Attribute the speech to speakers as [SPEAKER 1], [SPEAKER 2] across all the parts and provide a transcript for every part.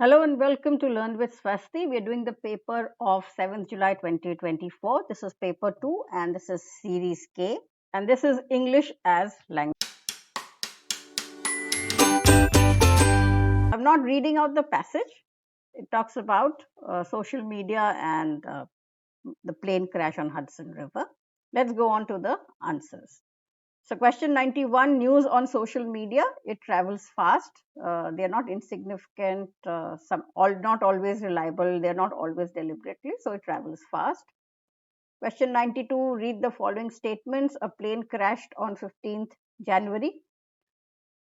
[SPEAKER 1] Hello and welcome to Learn with Swasti. We are doing the paper of 7th July 2024. This is paper 2 and this is series K and this is English as language. I'm not reading out the passage. It talks about social media and the plane crash on Hudson River. Let's go on to the answers. So question 91, news on social media, it travels fast. They are not insignificant, not always reliable, they are not always deliberately, so it travels fast. Question 92, read the following statements. A plane crashed on 15th January.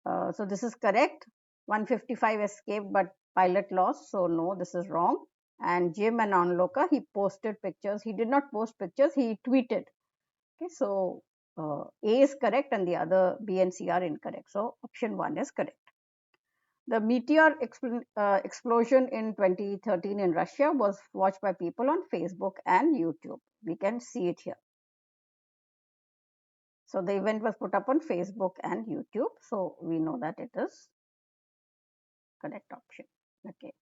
[SPEAKER 1] So this is correct. 155 escaped but pilot lost, so no, this is wrong. And Jim and onlooker, he posted pictures. He did not post pictures, he tweeted. Okay, so A is correct and the other B and C are incorrect. So option 1 is correct. The meteor explosion in 2013 in Russia was watched by people on Facebook and YouTube. We can see it here. So the event was put up on Facebook and YouTube. So we know that it is correct option. Okay.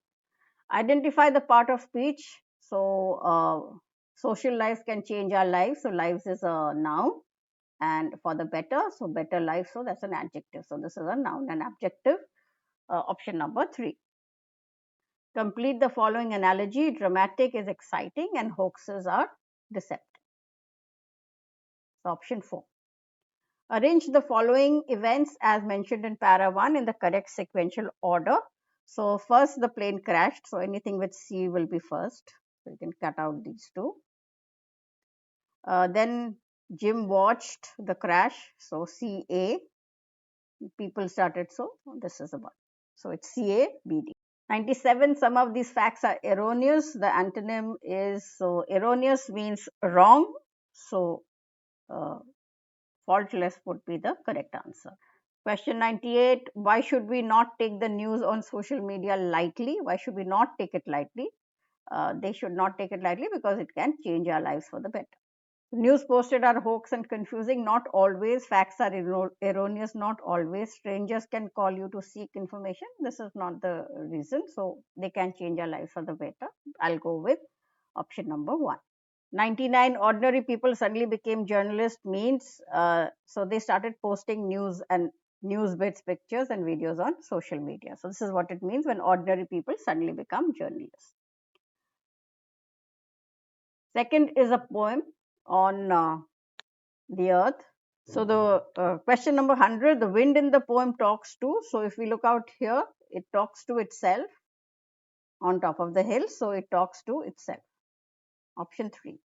[SPEAKER 1] Identify the part of speech. So social lives can change our lives. So lives is a noun. And for the better, so better life, so that's an adjective. So this is a noun and adjective. Option number 3. Complete the following analogy. Dramatic is exciting and hoaxes are deceptive. So option 4. Arrange the following events as mentioned in para 1 in the correct sequential order. So first the plane crashed, so anything with C will be first. So you can cut out these two. Then Jim watched the crash, so CA. People started, so this is a 1. So it's CABD. 97, some of these facts are erroneous. The antonym is, so erroneous means wrong. So faultless would be the correct answer. Question 98, why should we not take the news on social media lightly? Why should we not take it lightly? They should not take it lightly because it can change our lives for the better. News posted are hoax and confusing. Not always. Facts are erroneous. Not always. Strangers can call you to seek information. This is not the reason. So they can change our lives for the better. I'll go with option number 1. 99, ordinary people suddenly became journalists means, so they started posting news and news bits, pictures and videos on social media. So this is what it means when ordinary people suddenly become journalists. Second is a poem on the earth. So the question number 100, the wind in the poem talks to. So if we look out here, it talks to itself on top of the hill. So it talks to itself. Option 3.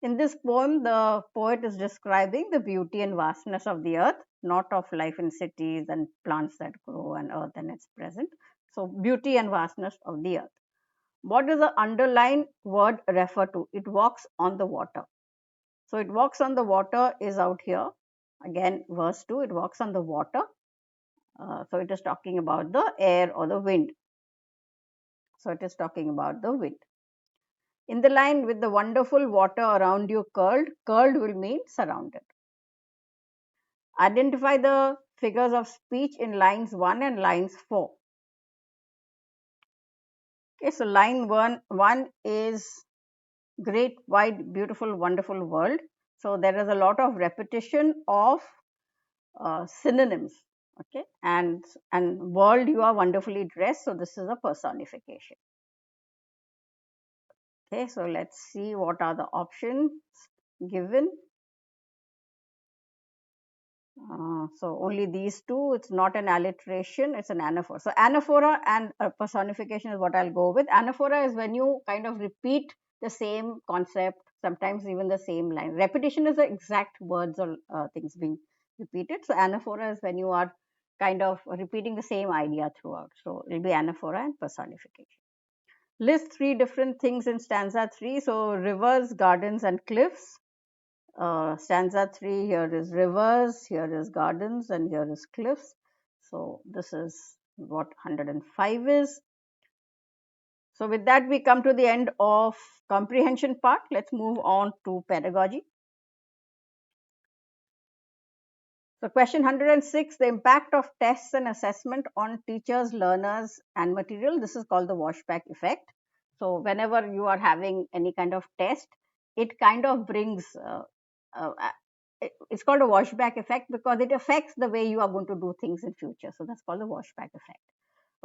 [SPEAKER 1] In this poem, the poet is describing the beauty and vastness of the earth, not of life in cities and plants that grow and earth and its present. So beauty and vastness of the earth. What does the underlined word refer to? It walks on the water. So it walks on the water is out here. Again, verse 2, it walks on the water. So it is talking about the air or the wind. So it is talking about the wind. In the line, with the wonderful water around you curled, curled will mean surrounded. Identify the figures of speech in lines 1 and lines 4. Okay, so line 1 is great, wide, beautiful, wonderful world. So there is a lot of repetition of synonyms. Okay, and world, you are wonderfully dressed. So this is a personification. Okay, so let's see what are the options given. So only these two. It's not an alliteration, it's an anaphora. So anaphora and personification is what I'll go with. Anaphora is when you kind of repeat the same concept, sometimes even the same line. Repetition is the exact words or things being repeated. So anaphora is when you are kind of repeating the same idea throughout. So it'll be anaphora and personification. List 3 different things in stanza 3. So rivers, gardens and cliffs. Stanza 3, here is rivers, here is gardens and here is cliffs. So this is what 105 is. So with that we come to the end of comprehension part. Let's move on to pedagogy. So question 106, the impact of tests and assessment on teachers, learners and material. This is called the washback effect. So whenever you are having any kind of test, it kind of brings, uh, it's called a washback effect because it affects the way you are going to do things in future. So that's called the washback effect.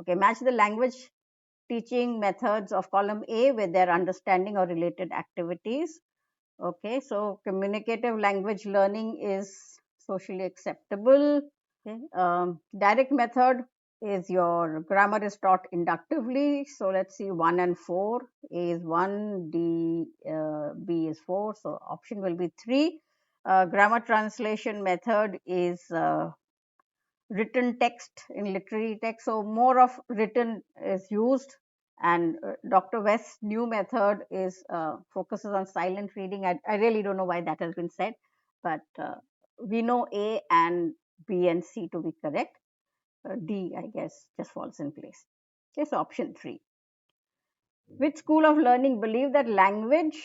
[SPEAKER 1] Okay, match the language teaching methods of column A with their understanding or related activities. Okay, so communicative language learning is socially acceptable. Okay, direct method is your grammar is taught inductively. So let's see 1 and 4. A is 1, B is 4. So option will be 3. Grammar translation method is written text in literary text. So more of written is used. And Dr. West's new method is focuses on silent reading. I really don't know why that has been said, but we know A and B and C to be correct. D, I guess, just falls in place. Okay, so option 3. Which school of learning believe that language,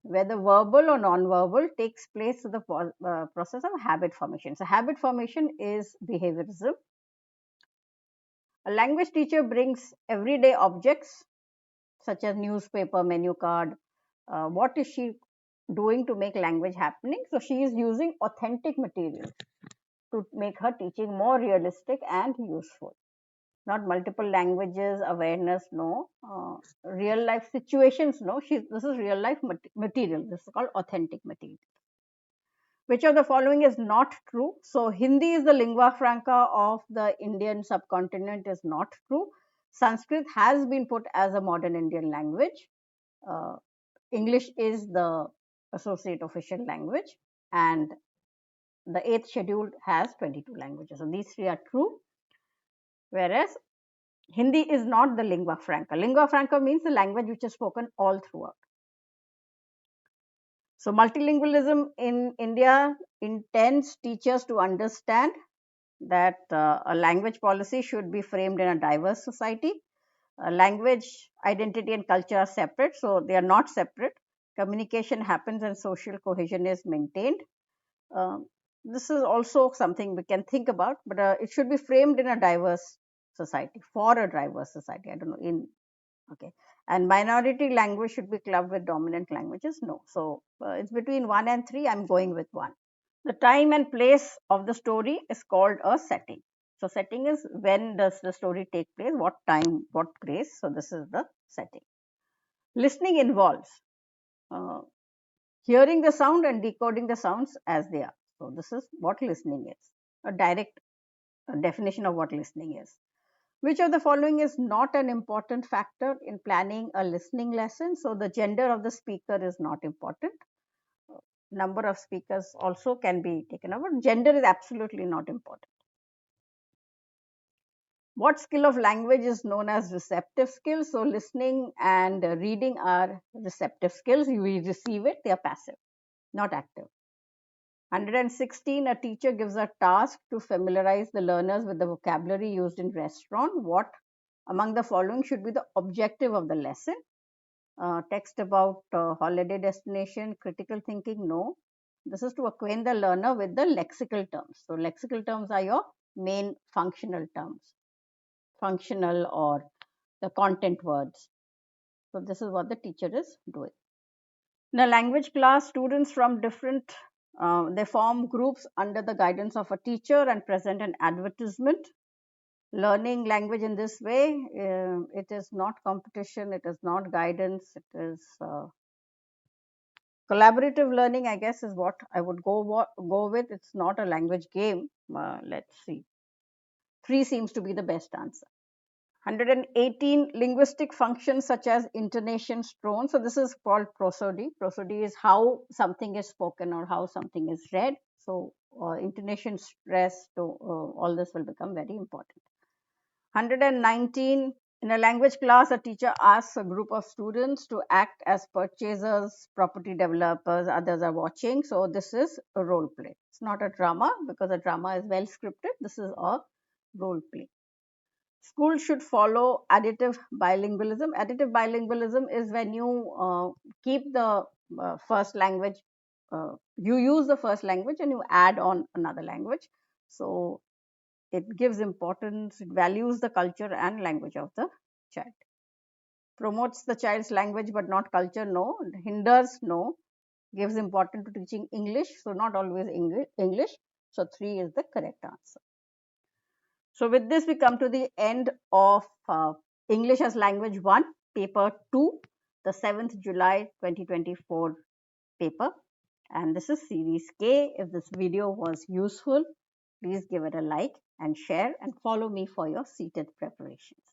[SPEAKER 1] whether verbal or non-verbal, takes place through the process of habit formation? So habit formation is behaviorism. A language teacher brings everyday objects such as newspaper, menu card. What is she doing to make language happening? So she is using authentic material to make her teaching more realistic and useful. Not multiple languages, awareness, no. Real life situations, no. This is real life material. This is called authentic material. Which of the following is not true? So Hindi is the lingua franca of the Indian subcontinent is not true. Sanskrit has been put as a modern Indian language. Uh, English is the associate official language, and the 8th schedule has 22 languages. So these 3 are true, whereas Hindi is not the lingua franca. Lingua franca means the language which is spoken all throughout. So multilingualism in India intends teachers to understand that a language policy should be framed in a diverse society. Language, identity, and culture are separate, so they are not separate. Communication happens and social cohesion is maintained. This is also something we can think about, but it should be framed in a diverse society, for a diverse society. I don't know, in okay. And minority language should be clubbed with dominant languages. No. So it's between 1 and 3. I'm going with 1. The time and place of the story is called a setting. So setting is when does the story take place, what time, what place. So this is the setting. Listening involves uh, hearing the sound and decoding the sounds as they are. So this is what listening is. A direct definition of what listening is. Which of the following is not an important factor in planning a listening lesson? So the gender of the speaker is not important. Number of speakers also can be taken over. Gender is absolutely not important. What skill of language is known as receptive skills? So listening and reading are receptive skills. You receive it, they are passive, not active. 116, a teacher gives a task to familiarize the learners with the vocabulary used in restaurant. What among the following should be the objective of the lesson? Text about holiday destination, critical thinking, no. This is to acquaint the learner with the lexical terms. So lexical terms are your main functional terms, functional or the content words. So this is what the teacher is doing. In a language class, students from different they form groups under the guidance of a teacher and present an advertisement. Learning language in this way, it is not competition, it is not guidance, it is collaborative learning, I guess, is what I would go with. It's not a language game. Let's see. 3 seems to be the best answer. 118, linguistic functions such as intonation, tone. So this is called prosody. Prosody is how something is spoken or how something is read. So intonation, stress, all this will become very important. 119, in a language class, a teacher asks a group of students to act as purchasers, property developers, others are watching. So this is a role play. It's not a drama because a drama is well scripted. This is a role play. Schools should follow additive bilingualism. Additive bilingualism is when you keep the first language, you use the first language and you add on another language. So it gives importance, it values the culture and language of the child. Promotes the child's language but not culture, no. Hinders, no. Gives importance to teaching English, so not always English. So 3 is the correct answer. So with this, we come to the end of English as Language 1, paper 2, the 7th July 2024 paper. And this is series K. If this video was useful, please give it a like and share and follow me for your CTET preparations.